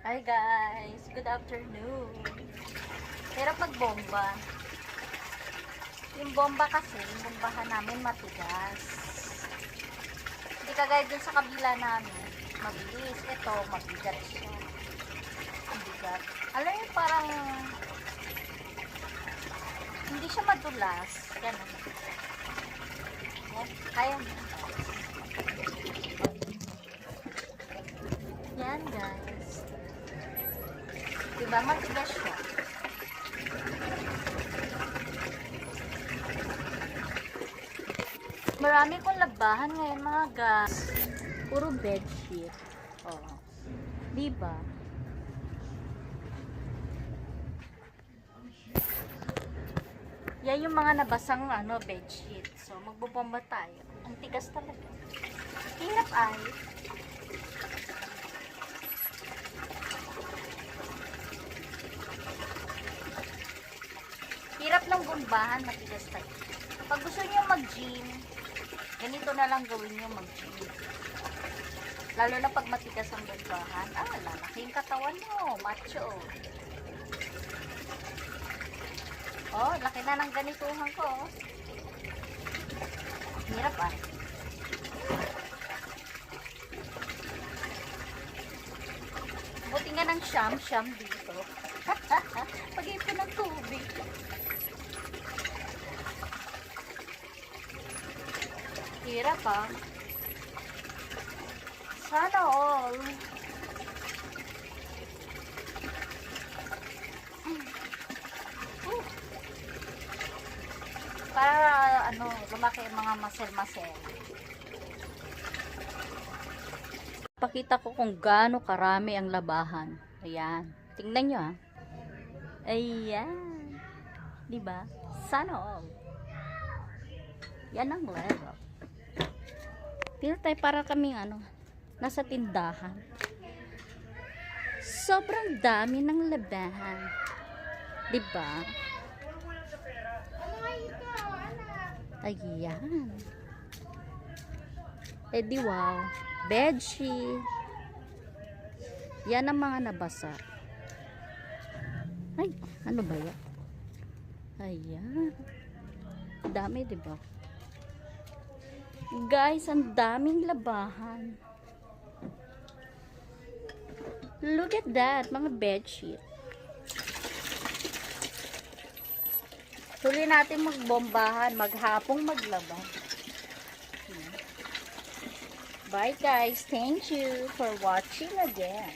Hi guys, good afternoon. Hirap magbomba. Yung bomba kasi, yung bombahan namin matigas. Hindi kagaya dun sa kabila namin. Mabilis. Ito, mabigat siya. Ang bigat. Alam mo parang hindi siya madulas. Ganun. Yan. Kaya mo. Yan guys. Diba matigas siya? Marami kong labahan ngayon mga guys. Puro bedsheet. Oh. Diba? Yan yung mga nabasang bedsheet. So, magbubomba tayo. Ang tigas talaga. Hirap ay. Hirap ng bombahan, matigas tayo. Pag gusto niyo mag-gym, ganito na lang gawin niyo mag-gym. Lalo na pag matigas ang bombahan. Lalaki yung katawan mo. Macho. Oh, laki na ng ganituhan ko. Hirap ah. Buti nga ng siyam dito. Pag-ipon ng tubig. Hirap ah. Sana all. Para lumaki ang mga masel-masel. Pakita ko kung gaano karami ang labahan. Ayan. Tingnan nyo ah. Ayan. Diba? Sana all. Yan ang level. Feel tayo para kaming nasa tindahan. Sobrang dami ng labahan. Diba? Ayan. Eh di wow. Bedsheet. Yan ang mga nabasa. Ay, ano ba yan? Ayan. Dami, diba? Guys, ang daming labahan. Look at that, mga bedsheet. Tuloy natin magbombahan, maghapong maglaba. Bye guys, thank you for watching again.